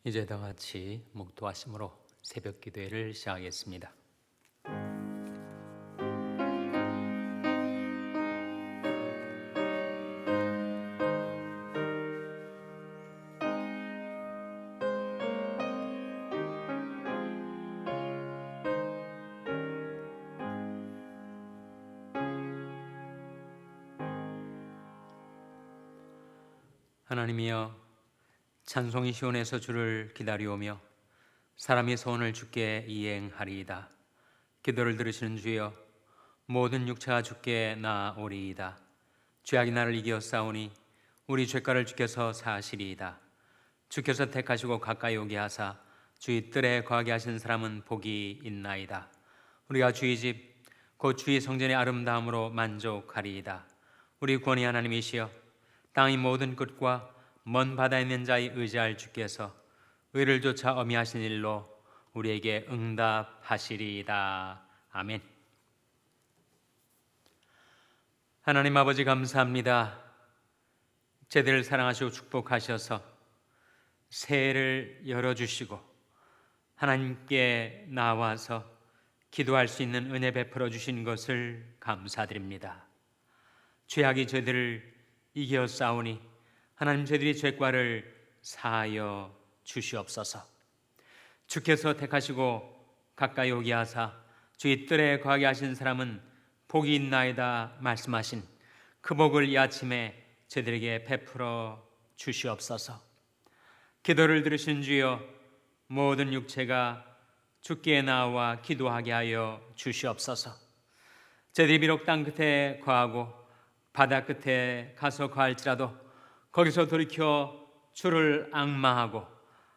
이제 다 같이 묵도하심으로 새벽 기도회를 시작하겠습니다. 하나님이여, 찬송이 시온에서 주를 기다리오며 사람이 소원을 주께 이행하리이다. 기도를 들으시는 주여, 모든 육체가 주께 나아오리이다. 죄악이 나를 이기었사오니 우리 죄가를 주께서 사하시리이다. 주께서 택하시고 가까이 오게 하사 주의 뜰에 거하게 하신 사람은 복이 있나이다. 우리가 주의 집 곧 주의 성전의 아름다움으로 만족하리이다. 우리 구원의 하나님이시여, 땅의 모든 끝과 먼 바다에 있는 자의 의지할 주께서 의를 쫓아 어미하신 일로 우리에게 응답하시리이다. 아멘. 하나님 아버지, 감사합니다. 제대를 사랑하시고 축복하셔서 새해를 열어주시고 하나님께 나와서 기도할 수 있는 은혜 베풀어 주신 것을 감사드립니다. 죄악이 저희들을 이겨싸우니 하나님, 저희들이 죄과를 사하여 주시옵소서. 주께서 택하시고 가까이 오게 하사 주의 뜰에 거하게 하신 사람은 복이 있나이다 말씀하신 그 복을 이 아침에 저희들에게 베풀어 주시옵소서. 기도를 들으신 주여, 모든 육체가 주께 나와 기도하게 하여 주시옵소서. 저희들이 비록 땅 끝에 거하고 바다 끝에 가서 거할지라도 거기서 돌이켜 주를 앙망하고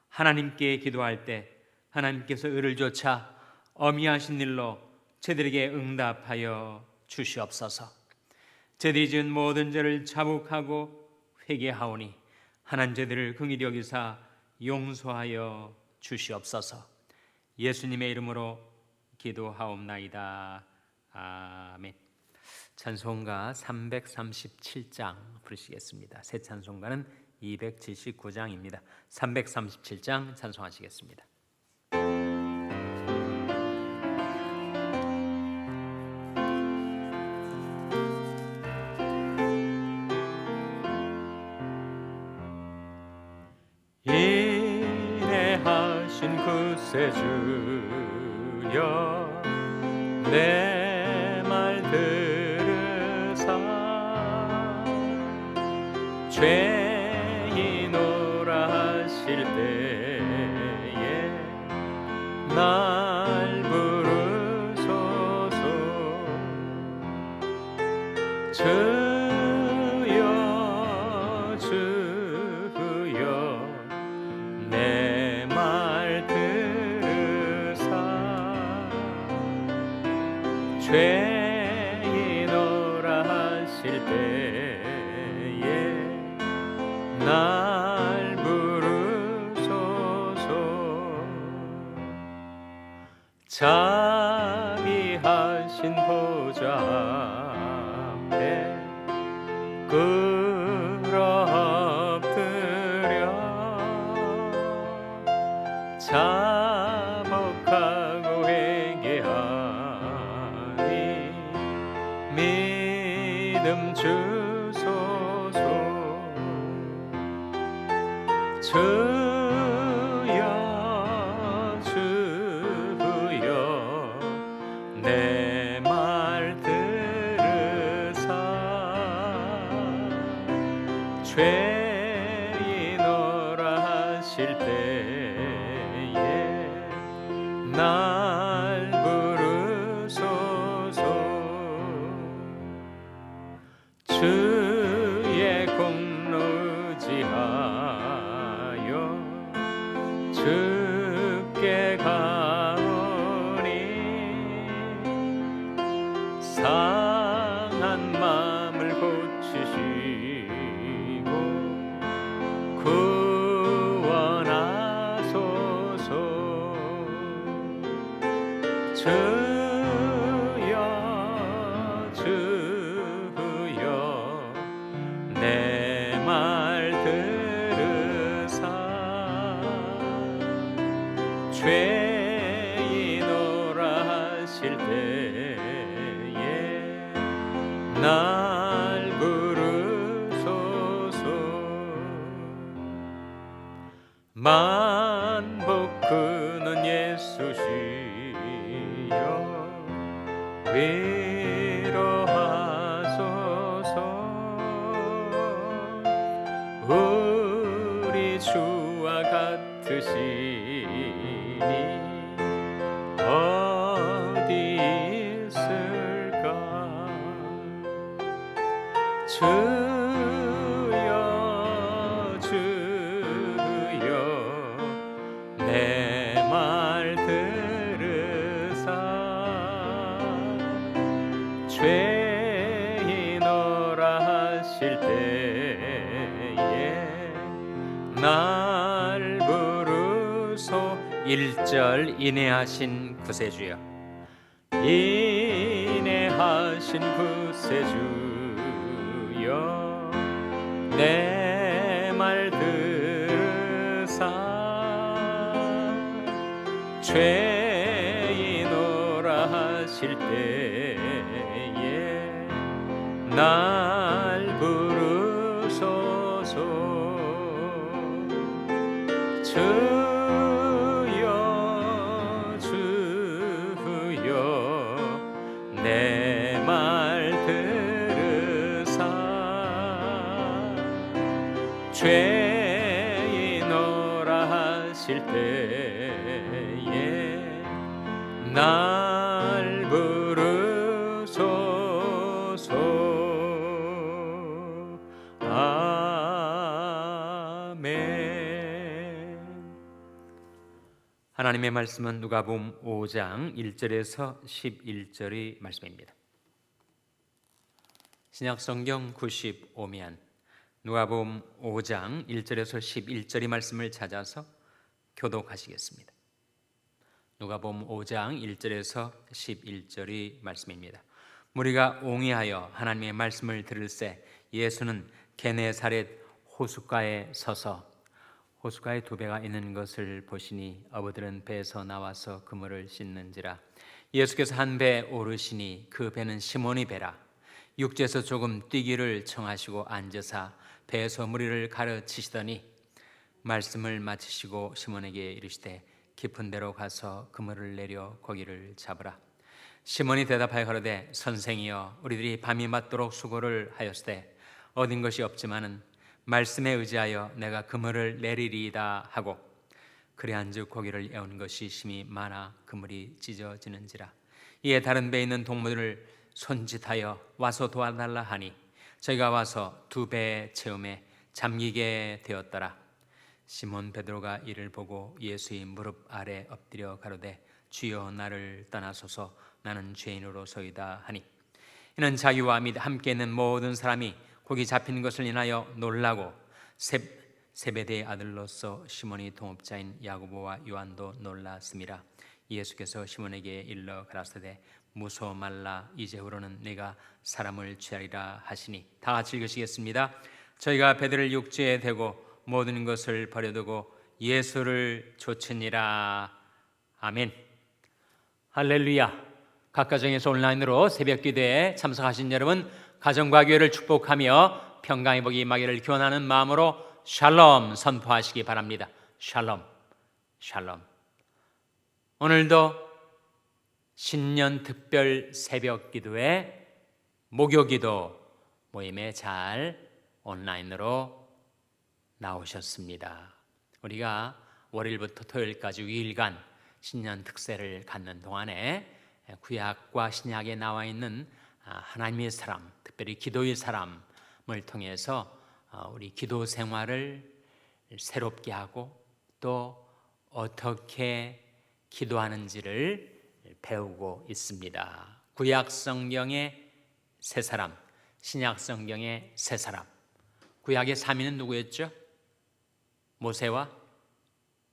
하나님께 기도할 때 하나님께서 의를 쫓아 어미하신 일로 저희들에게 응답하여 주시옵소서. 저희들이 지은 모든 죄를 자복하고 회개하오니 하나님, 저희들을 긍휼히 여기사 용서하여 주시옵소서. 예수님의 이름으로 기도하옵나이다. 아멘. 찬송가 337장 부르시겠습니다. 새 찬송가는 279장입니다. 337장 찬송하시겠습니다. 인내하신 구세 주여, 내 말 들으사 죄인오라 하실 때에 날 부르소서. 주여 주여, 내 말 들으사 죄인오라 하실 때에 날 부르소서. 자비하신 보좌 앞에 꿇어 엎드려 자복하고 회개하니 믿음 주소서. 주여 주여, 내 말 들으사 죄인오라 하실 때에 날 부르소서. 주의 공로 의지하여 주께 가오니 상한 마음을 고치시고 구원하소서. 주여 주여, 내 말 들으사 만복 그는 예수시여 위로하소서. 우리 주와 같으시니 어디 있을까. 주여 주여 내 말 들으사 죄인오라 하실 때에 날 부르소. 1절 인내하신 구세주여. 인내하신 구세주여 내 말 들으사 죄인오라 하실 때에 날 부르소서. 주여 주여 내 말 들으사 죄인오라 하실 때에 날 부르소서. 아멘. 하나님의 말씀은 누가복음 5장 1절에서 11절의 말씀입니다. 신약성경 95면 누가복음 5장 1절에서 11절의 말씀을 찾아서 교독하시겠습니다. 누가복음 5장 1절에서 11절의 말씀입니다. 무리가 옹이하여 하나님의 말씀을 들을새 예수는 게네사렛 호숫가에 서서 호숫가에 두 배가 있는 것을 보시니 어부들은 배에서 나와서 그물을 씻는지라. 예수께서 한 배에 오르시니 그 배는 시몬의 배라. 육지에서 조금 뛰기를 청하시고 앉으사 배에서 무리를 가르치시더니 말씀을 마치시고 시몬에게 이르시되 깊은 데로 가서 그물을 내려 고기를 잡으라. 시몬이 대답하여 가로되 선생이여 우리들이 밤이 맞도록 수고를 하였으되 얻은 것이 없지만은 말씀에 의지하여 내가 그물을 내리리이다 하고 그리한즉 고기를 에운 것이 심히 많아 그물이 찢어지는지라. 이에 다른 배에 있는 동무들을 손짓하여 와서 도와달라 하니 저희가 와서 두 배의 채움에 잠기게 되었더라. 시몬 베드로가 이를 보고 예수의 무릎 아래 엎드려 가로되 주여 나를 떠나소서 나는 죄인으로소이다 하니 이는 자기와 및 함께 있는 모든 사람이 고기 잡힌 것을 인하여 놀라고 세베대의 아들로서 시몬이 동업자인 야고보와 요한도 놀랐음이라. 예수께서 시몬에게 일러 가라사대 무서워 말라 이제후로는 내가 사람을 취하리라 하시니 다 같이 읽으시겠습니다. 저희가 배들을 육지에 대고 모든 것을 버려두고 예수를 좇으니라. 아멘. 할렐루야. 각 가정에서 온라인으로 새벽 기도에 참석하신 여러분 가정과 교회를 축복하며 평강의 복이 임하기를 기원하는 마음으로 샬롬 선포하시기 바랍니다. 샬롬 샬롬. 오늘도 신년 특별 새벽 기도회 목요 기도 모임에 잘 온라인으로 나오셨습니다. 우리가 월요일부터 토요일까지 2일간 신년 특세를 갖는 동안에 구약과 신약에 나와 있는 하나님의 사람, 특별히 기도의 사람을 통해서 우리 기도 생활을 새롭게 하고 또 어떻게 기도하는지를 배우고 있습니다. 구약 성경의 세 사람, 신약 성경의 세 사람. 구약의 3위는 누구였죠? 모세와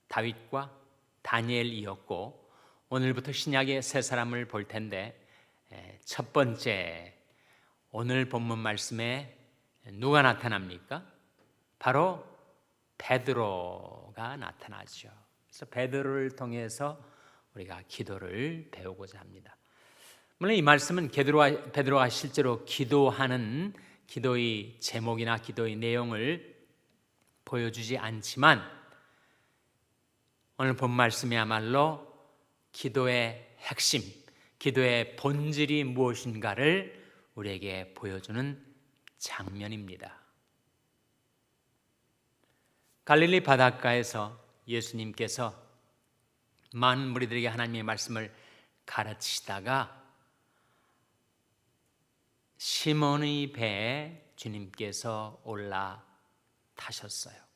다윗과 다니엘이었고 오늘부터 신약의 세 사람을 볼 텐데 첫 번째 오늘 본문 말씀에 누가 나타납니까? 바로 베드로가 나타나죠. 그래서 베드로를 통해서 우리가 기도를 배우고자 합니다. 물론 이 말씀은 베드로가 실제로 기도하는 기도의 제목이나 기도의 내용을 보여주지 않지만 오늘 본 말씀이야말로 기도의 핵심, 기도의 본질이 무엇인가를 우리에게 보여주는 장면입니다. 갈릴리 바닷가에서 예수님께서 많은 무리들에게 하나님의 말씀을 가르치시다가 시몬의 배에 주님께서 올라타셨어요.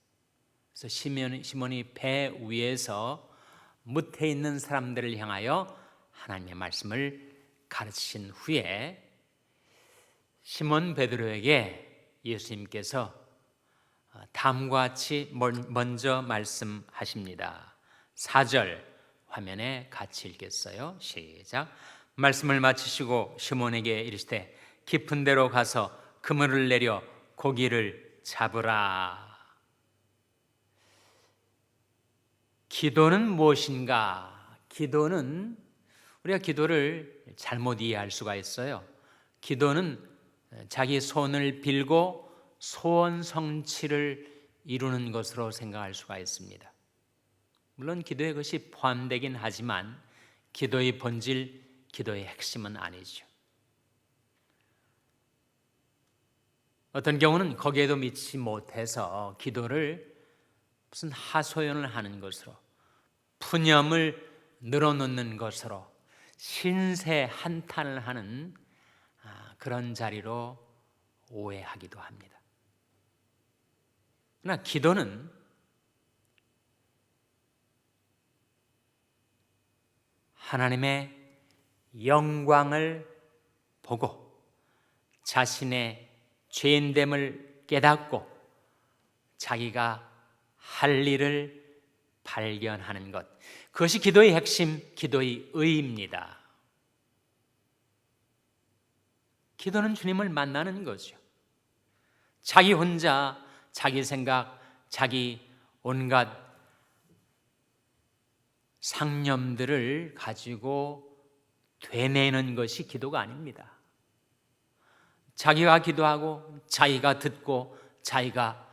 그래서 시몬이 배 위에서 무태 있는 사람들을 향하여 하나님의 말씀을 가르치신 후에 시몬 베드로에게 예수님께서 다음과 같이 먼저 말씀하십니다. 4절 화면에 같이 읽겠어요. 시작. 말씀을 마치시고 시몬에게 이르시되 깊은 데로 가서 그물을 내려 고기를 잡으라. 기도는 무엇인가? 기도는 우리가 기도를 잘못 이해할 수가 있어요. 기도는 자기 손을 빌고 소원 성취를 이루는 것으로 생각할 수가 있습니다. 물론 기도에 그것이 포함되긴 하지만 기도의 본질, 기도의 핵심은 아니죠. 어떤 경우는 거기에도 미치지 못해서 기도를 무슨 하소연을 하는 것으로, 푸념을 늘어놓는 것으로, 신세 한탄을 하는 그런 자리로 오해하기도 합니다. 그러나 기도는 하나님의 영광을 보고 자신의 죄인됨을 깨닫고 자기가 할 일을 발견하는 것, 그것이 기도의 핵심, 기도의 의의입니다. 기도는 주님을 만나는 거죠. 자기 혼자 자기 생각, 자기 온갖 상념들을 가지고 되뇌는 것이 기도가 아닙니다. 자기가 기도하고 자기가 듣고 자기가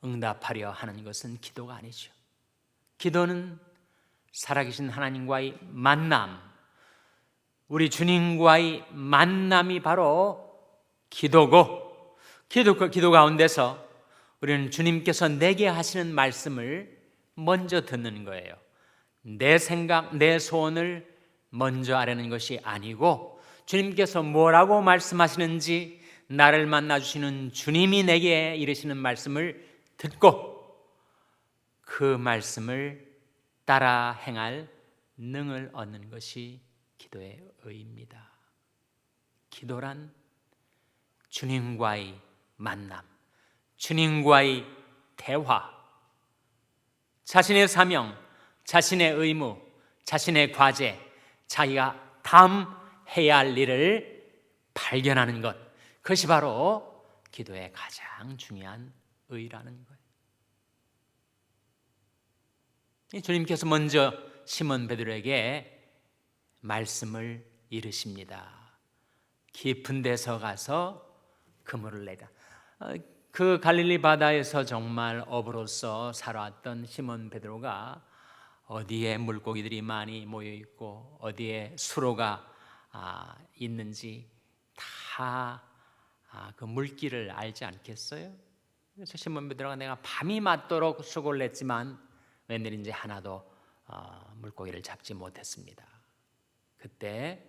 응답하려 하는 것은 기도가 아니죠. 기도는 살아계신 하나님과의 만남, 우리 주님과의 만남이 바로 기도고, 기도 가운데서 우리는 주님께서 내게 하시는 말씀을 먼저 듣는 거예요. 내 생각, 내 소원을 먼저 아려는 것이 아니고 주님께서 뭐라고 말씀하시는지 나를 만나주시는 주님이 내게 이르시는 말씀을 듣고 그 말씀을 따라 행할 능을 얻는 것이 기도의 의의입니다. 기도란 주님과의 만남, 주님과의 대화, 자신의 사명, 자신의 의무, 자신의 과제, 자기가 다음 해야 할 일을 발견하는 것, 그것이 바로 기도의 가장 중요한 의의라는 거예요. 주님께서 먼저 시몬 베드로에게 말씀을 이르십니다. 깊은 데서 가서 그물을 내라. 그 갈릴리 바다에서 정말 어부로서 살아왔던 시몬 베드로가 어디에 물고기들이 많이 모여 있고 어디에 수로가 있는지 다 그 물길을 알지 않겠어요? 그래서 시몬 베드로가 내가 밤이 맞도록 수고를 했지만 웬일인지 하나도 물고기를 잡지 못했습니다. 그때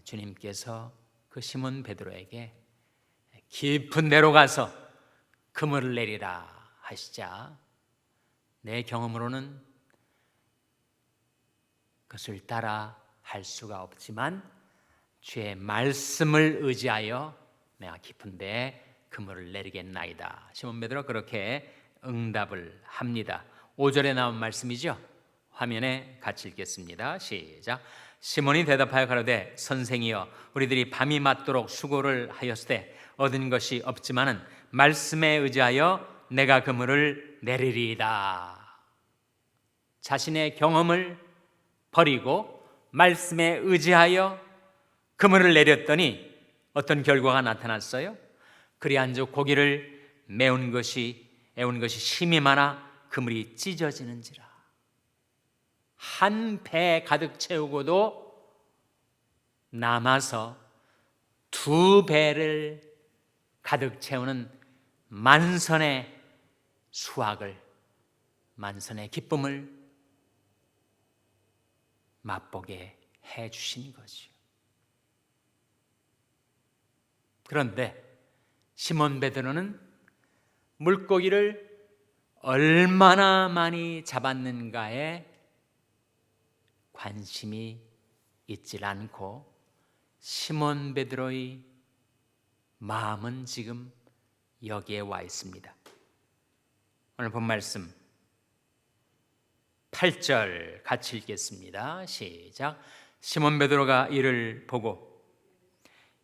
주님께서 그 시몬 베드로에게 깊은 데로 가서 그물을 내리라 하시자 내 경험으로는 그것을 따라 할 수가 없지만 주의 말씀을 의지하여 내가 깊은 데에 그물을 내리겠나이다. 시몬 베드로 그렇게 응답을 합니다. 5절에 나온 말씀이죠. 화면에 같이 읽겠습니다. 시작. 시몬이 대답하여 가로되 선생이여 우리들이 밤이 맞도록 수고를 하였으되 얻은 것이 없지만은 말씀에 의지하여 내가 그물을 내리리이다. 자신의 경험을 버리고 말씀에 의지하여 그물을 내렸더니 어떤 결과가 나타났어요? 그리한즉 고기를 애운 것이 심히 많아 그물이 찢어지는지라. 한 배 가득 채우고도 남아서 두 배를 가득 채우는 만선의 수확을, 만선의 기쁨을 맛보게 해 주신 거죠. 그런데 시몬 베드로는 물고기를 얼마나 많이 잡았는가에 관심이 있질 않고 시몬 베드로의 마음은 지금 여기에 와 있습니다. 오늘 본 말씀 8절 같이 읽겠습니다. 시작. 시몬 베드로가 이를 보고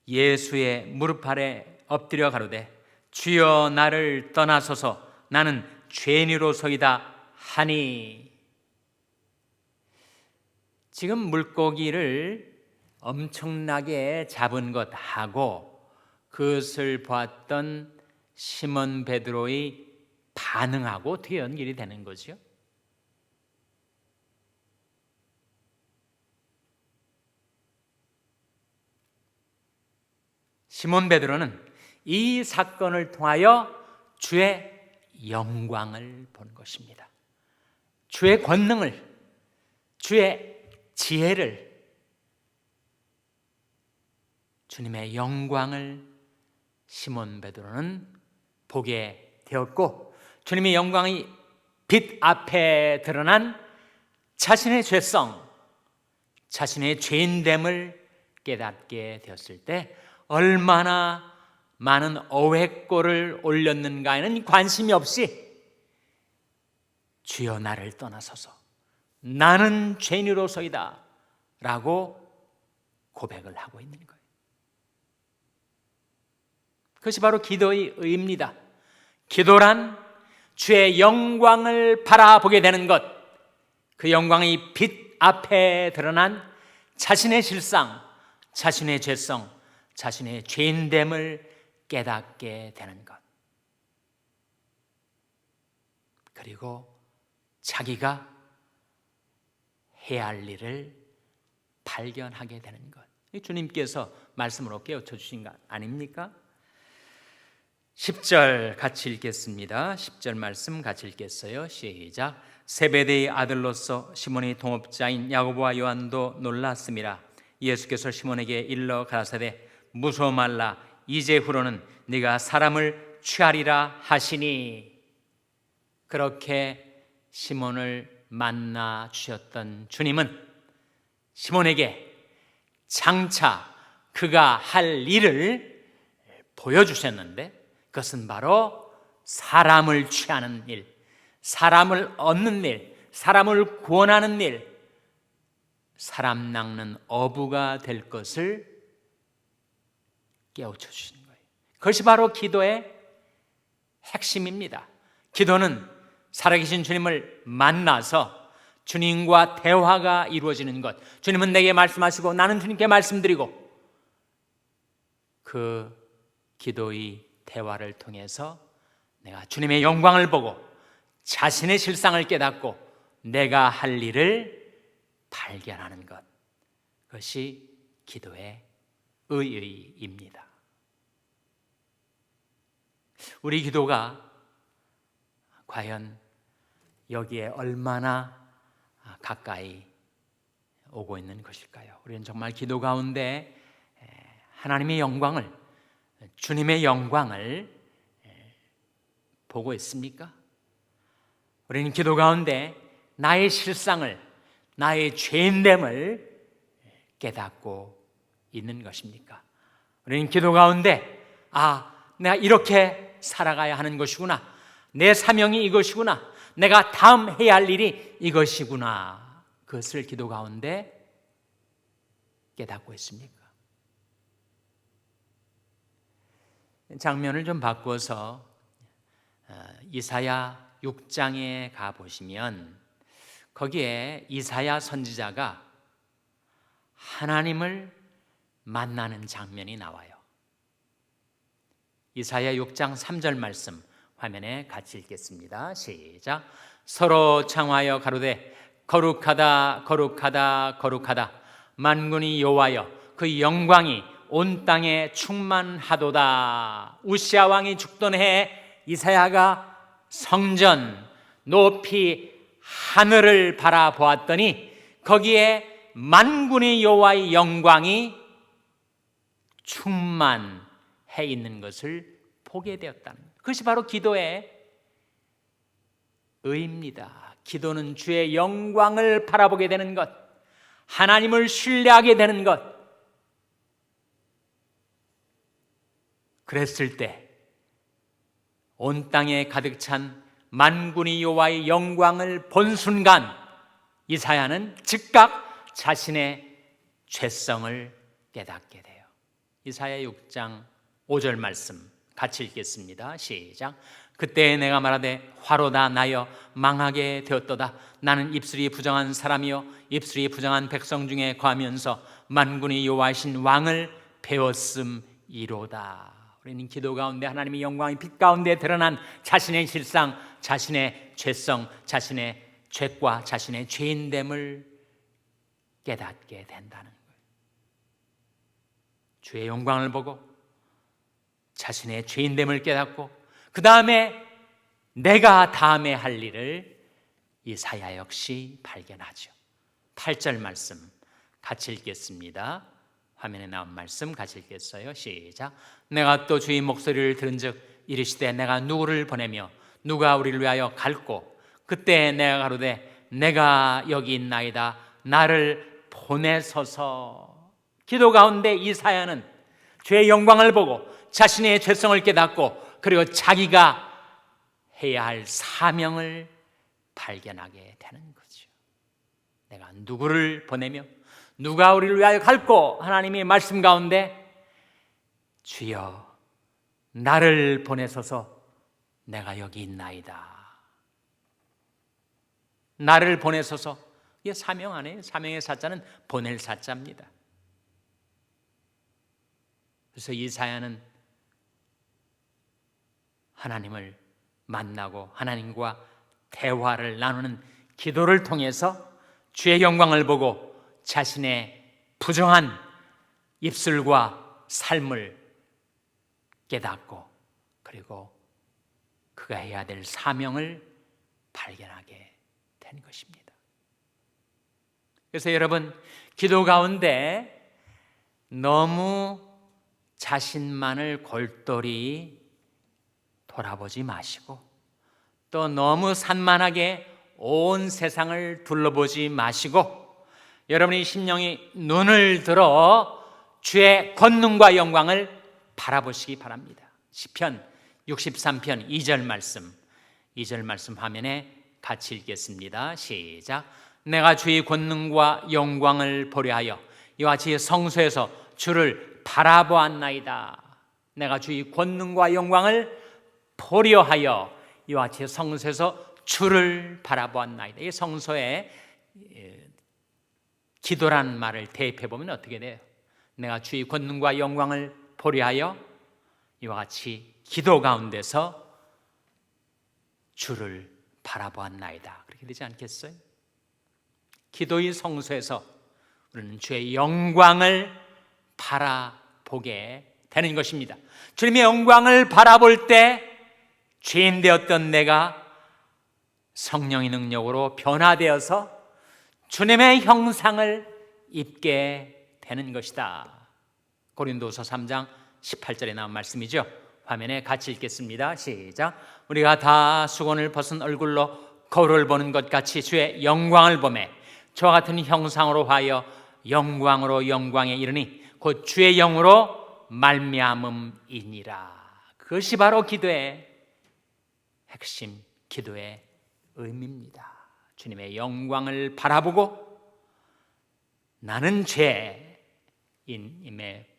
예수의 무릎 아래 엎드려 가로되 주여 나를 떠나소서 나는 죄인으로소이다 하니. 지금 물고기를 엄청나게 잡은 것하고 그것을 보았던 시몬 베드로의 반응하고 어떻게 연결이 되는 거죠? 시몬 베드로는 이 사건을 통하여 주의 영광을 본 것입니다. 주의 권능을, 주의 지혜를, 주님의 영광을 시몬 베드로는 보게 되었고, 주님의 영광이 빛 앞에 드러난 자신의 죄성, 자신의 죄인됨을 깨닫게 되었을 때 얼마나 많은 어획골을 올렸는가에는 관심이 없이 주여 나를 떠나소서 나는 죄인으로소이다 라고 고백을 하고 있는 거예요. 그것이 바로 기도의 의입니다. 기도란 주의 영광을 바라보게 되는 것, 그 영광이 빛 앞에 드러난 자신의 실상, 자신의 죄성, 자신의 죄인됨을 깨닫게 되는 것, 그리고 자기가 해야 할 일을 발견하게 되는 것. 주님께서 말씀으로 깨우쳐 주신 것 아닙니까? 10절 같이 읽겠습니다. 10절 말씀 같이 읽겠어요. 시작. 세베대의 아들로서 시몬의 동업자인 야고보와 요한도 놀랐음이라. 예수께서 시몬에게 일러 가라사대 무서워 말라 이제후로는 네가 사람을 취하리라 하시니. 그렇게 시몬을 만나 주셨던 주님은 시몬에게 장차 그가 할 일을 보여주셨는데, 그것은 바로 사람을 취하는 일, 사람을 얻는 일, 사람을 구원하는 일, 사람 낚는 어부가 될 것을 깨우쳐 주신 거예요. 그것이 바로 기도의 핵심입니다. 기도는 살아계신 주님을 만나서 주님과 대화가 이루어지는 것, 주님은 내게 말씀하시고 나는 주님께 말씀드리고, 그 기도의 대화를 통해서 내가 주님의 영광을 보고 자신의 실상을 깨닫고 내가 할 일을 발견하는 것, 그것이 기도의 의의입니다. 우리 기도가 과연 여기에 얼마나 가까이 오고 있는 것일까요? 우리는 정말 기도 가운데 하나님의 영광을, 주님의 영광을 보고 있습니까? 우리는 기도 가운데 나의 실상을, 나의 죄인됨을 깨닫고 있는 것입니까? 우리는 기도 가운데 내가 이렇게 살아가야 하는 것이구나, 내 사명이 이것이구나, 내가 다음 해야 할 일이 이것이구나, 그것을 기도 가운데 깨닫고 있습니까? 장면을 좀 바꿔서 이사야 6장에 가보시면 거기에 이사야 선지자가 하나님을 만나는 장면이 나와요. 이사야 6장 3절 말씀 화면에 같이 읽겠습니다. 시작. 서로 청하여 가로되 거룩하다 거룩하다 거룩하다 만군의 여호와여 그 영광이 온 땅에 충만하도다. 우시아 왕이 죽던 해에 이사야가 성전 높이 하늘을 바라보았더니 거기에 만군의 여호와의 영광이 충만해 있는 것을 보게 되었다는 것. 그것이 바로 기도의 의미입니다. 기도는 주의 영광을 바라보게 되는 것, 하나님을 신뢰하게 되는 것. 그랬을 때 온 땅에 가득 찬 만군의 여호와의 영광을 본 순간 이사야는 즉각 자신의 죄성을 깨닫게 돼요. 이사야 6장 5절 말씀 같이 읽겠습니다. 시작. 그때 내가 말하되 화로다 나여 망하게 되었도다. 나는 입술이 부정한 사람이요 입술이 부정한 백성 중에 거하면서 만군의 여호와이신 왕을 배웠음이로다. 우리는 기도 가운데 하나님의 영광이 빛 가운데 드러난 자신의 실상, 자신의 죄성, 자신의 죄과 자신의 죄인됨을 깨닫게 된다는 거예요. 주의 영광을 보고 자신의 죄인됨을 깨닫고 그 다음에 내가 다음에 할 일을 이사야 역시 발견하죠. 8절 말씀 같이 읽겠습니다. 화면에 나온 말씀 같이 읽겠어요. 시작. 내가 또 주의 목소리를 들은즉 이르시되 내가 누구를 보내며 누가 우리를 위하여 갈고 그때 내가 가로되 내가 여기 있나이다 나를 보내소서. 기도 가운데 이사야는 주의 영광을 보고 자신의 죄성을 깨닫고 그리고 자기가 해야 할 사명을 발견하게 되는 거죠. 내가 누구를 보내며 누가 우리를 위하여 갈고 하나님의 말씀 가운데 주여 나를 보내소서 내가 여기 있나이다. 나를 보내소서. 이게 사명 아니에요. 사명의 사자는 보낼 사자입니다. 그래서 이사야는 하나님을 만나고 하나님과 대화를 나누는 기도를 통해서 주의 영광을 보고 자신의 부정한 입술과 삶을 깨닫고 그리고 그가 해야 될 사명을 발견하게 된 것입니다. 그래서 여러분 기도 가운데 너무 자신만을 골똘히 돌아보지 마시고 또 너무 산만하게 온 세상을 둘러보지 마시고 여러분의 심령이 눈을 들어 주의 권능과 영광을 바라보시기 바랍니다. 시편 63편 2절 말씀 화면에 같이 읽겠습니다. 시작. 내가 주의 권능과 영광을 보려 하여 이와 같이 성소에서 주를 바라보았나이다. 내가 주의 권능과 영광을 보려 하여 이와 같이 성소에서 주를 바라보았나이다. 이 성소에 기도라는 말을 대입해 보면 어떻게 돼요? 내가 주의 권능과 영광을 보려 하여 이와 같이 기도 가운데서 주를 바라보았나이다. 그렇게 되지 않겠어요? 기도의 성소에서 우리는 주의 영광을 바라보게 되는 것입니다. 주님의 영광을 바라볼 때 죄인 되었던 내가 성령의 능력으로 변화되어서 주님의 형상을 입게 되는 것이다. 고린도서 3장 18절에 나온 말씀이죠. 화면에 같이 읽겠습니다. 시작. 우리가 다 수건을 벗은 얼굴로 거울을 보는 것 같이 주의 영광을 보매 저와 같은 형상으로 하여 영광으로 영광에 이르니 곧 주의 영으로 말미암음이니라. 그것이 바로 기도의 핵심, 기도의 의미입니다. 주님의 영광을 바라보고 나는 죄인임에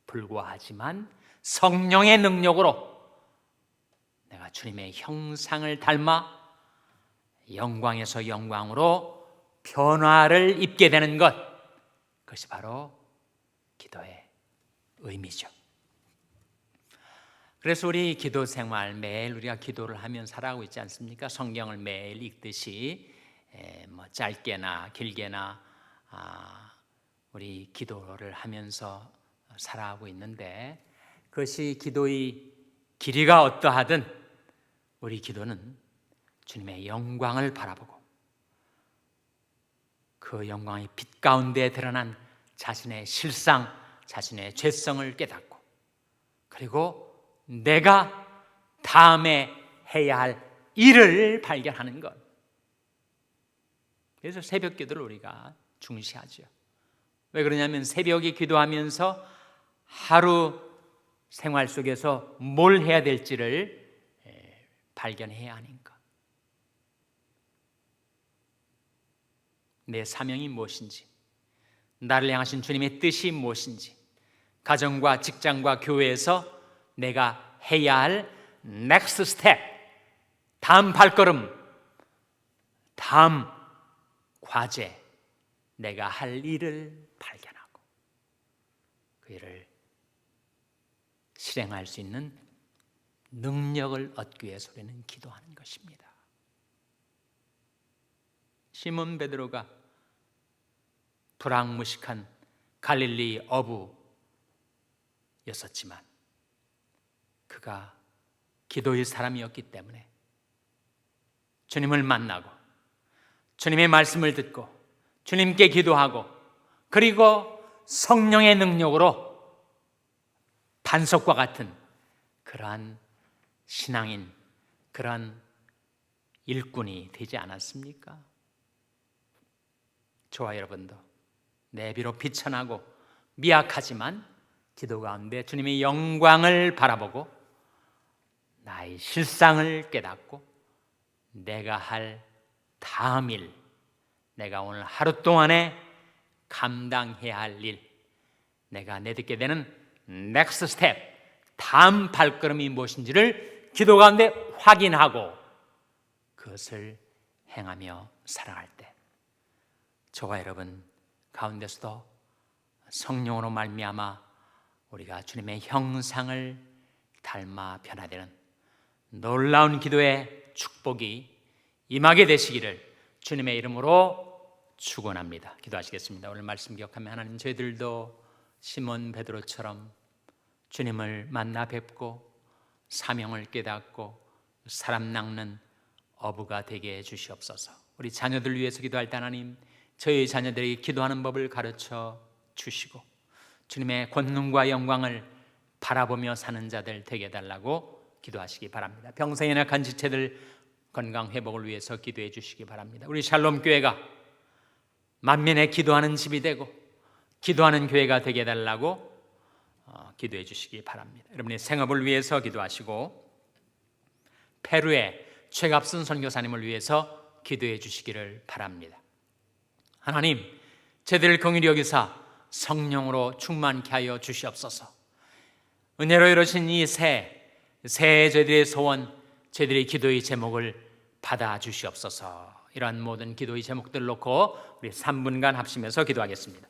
불구하지만 성령의 능력으로 내가 주님의 형상을 닮아 영광에서 영광으로 변화를 입게 되는 것, 그것이 바로 기도의 의미죠. 그래서 우리 기도 생활 매일 우리가 기도를 하면 살아가고 있지 않습니까? 성경을 매일 읽듯이 뭐 짧게나 길게나 우리 기도를 하면서 살아가고 있는데, 그것이 기도의 길이가 어떠하든 우리 기도는 주님의 영광을 바라보고 그 영광의 빛 가운데 드러난 자신의 실상, 자신의 죄성을 깨닫고, 그리고 내가 다음에 해야 할 일을 발견하는 것. 그래서 새벽 기도를 우리가 중시하죠. 왜 그러냐면 새벽에 기도하면서 하루 생활 속에서 뭘 해야 될지를 발견해야 하니까. 내 사명이 무엇인지, 나를 향하신 주님의 뜻이 무엇인지, 가정과 직장과 교회에서 내가 해야 할 넥스트 스텝, 다음 발걸음, 다음 과제, 내가 할 일을 발견하고 그 일을 실행할 수 있는 능력을 얻기 위해서 우리는 기도하는 것입니다. 시몬 베드로가 불황무식한 갈릴리 어부였었지만 그가 기도의 사람이었기 때문에 주님을 만나고 주님의 말씀을 듣고 주님께 기도하고, 그리고 성령의 능력으로 반석과 같은 그러한 신앙인, 그러한 일꾼이 되지 않았습니까? 저와 여러분도 비록 비천하고 미약하지만 기도 가운데 주님의 영광을 바라보고 나의 실상을 깨닫고 내가 할 다음 일, 내가 오늘 하루 동안에 감당해야 할 일, 내가 내딛게 되는 넥스트 스텝, 다음 발걸음이 무엇인지를 기도 가운데 확인하고 그것을 행하며 살아갈 때 저와 여러분 가운데서도 성령으로 말미암아 우리가 주님의 형상을 닮아 변화되는 놀라운 기도의 축복이 임하게 되시기를 주님의 이름으로 축원합니다. 기도하시겠습니다. 오늘 말씀 기억하며 하나님, 저희들도 시몬 베드로처럼 주님을 만나 뵙고 사명을 깨닫고 사람 낚는 어부가 되게 해주시옵소서. 우리 자녀들 위해서 기도할 때 하나님, 저희 자녀들에게 기도하는 법을 가르쳐 주시고 주님의 권능과 영광을 바라보며 사는 자들 되게 해달라고 기도하시기 바랍니다. 병상에 약한 지체들 건강 회복을 위해서 기도해 주시기 바랍니다. 우리 샬롬 교회가 만민의 기도하는 집이 되고 기도하는 교회가 되게 해달라고 기도해 주시기 바랍니다. 여러분의 생업을 위해서 기도하시고 페루의 최갑순 선교사님을 위해서 기도해 주시기를 바랍니다. 하나님, 저희들을 긍휼히 여기사 성령으로 충만케 하여 주시옵소서. 은혜로 이루신 이 새해 저희들의 소원, 저희들의 기도의 제목을 받아 주시옵소서. 이러한 모든 기도의 제목들을 놓고 우리 3분간 합심해서 기도하겠습니다.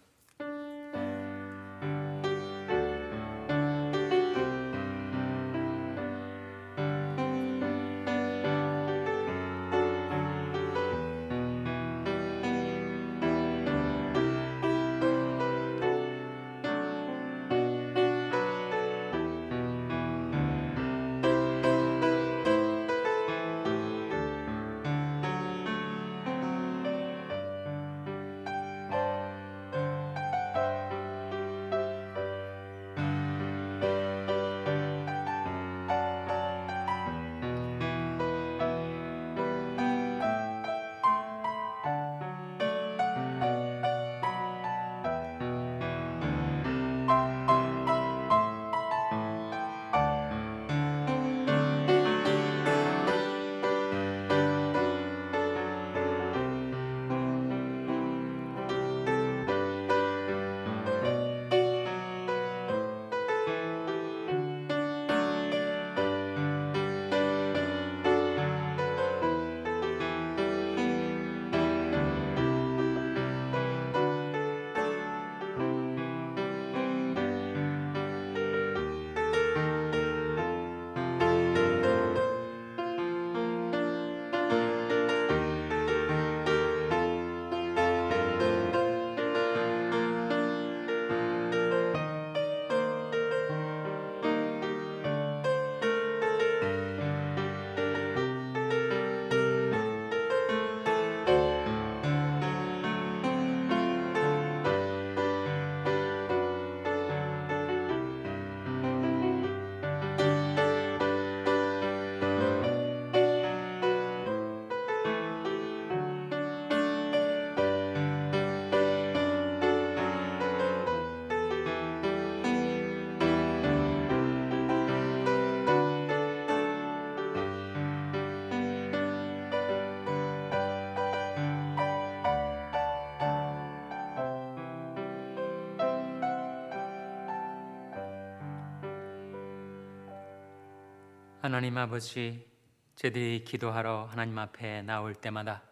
하나님 아버지, 저들이 기도하러 하나님 앞에 나올 때마다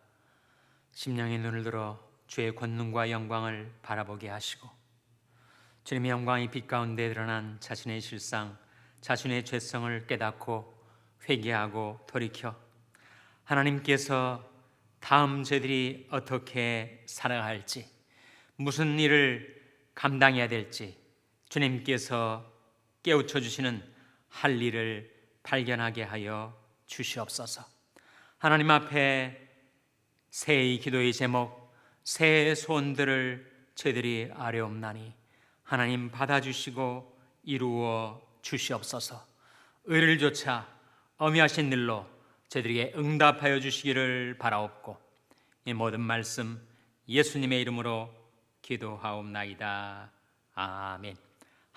심령의 눈을 들어 주의 권능과 영광을 바라보게 하시고, 주님의 영광이 빛 가운데 드러난 자신의 실상, 자신의 죄성을 깨닫고 회개하고 돌이켜 하나님께서 다음 저들이 어떻게 살아야 할지, 무슨 일을 감당해야 될지 주님께서 깨우쳐 주시는 할 일을 발견하게 하여 주시옵소서. 하나님 앞에 새해 기도의 제목, 새해 소원들을 저희들이 아뢰옵나니 하나님 받아주시고 이루어 주시옵소서. 의를 조차 어미하신 일로 저희들에게 응답하여 주시기를 바라옵고, 이 모든 말씀 예수님의 이름으로 기도하옵나이다. 아멘.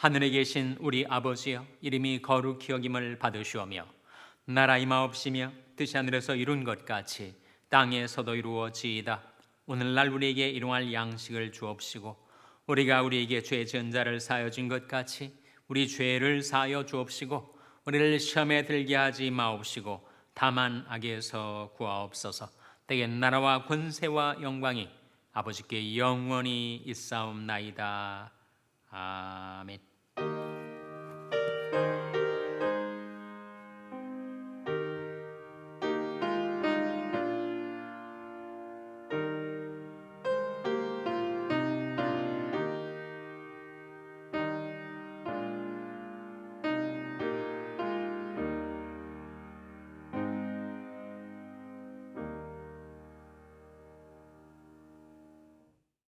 하늘에 계신 우리 아버지여, 이름이 거룩히 여김을 받으시오며 나라 임하옵시며 뜻이 하늘에서 이룬 것 같이 땅에서도 이루어지이다. 오늘날 우리에게 일용할 양식을 주옵시고, 우리가 우리에게 죄 지은 자를 사하여 준 것 같이 우리 죄를 사하여 주옵시고, 우리를 시험에 들게 하지 마옵시고 다만 악에서 구하옵소서. 때에 나라와 권세와 영광이 아버지께 영원히 있사옵나이다. 아멘.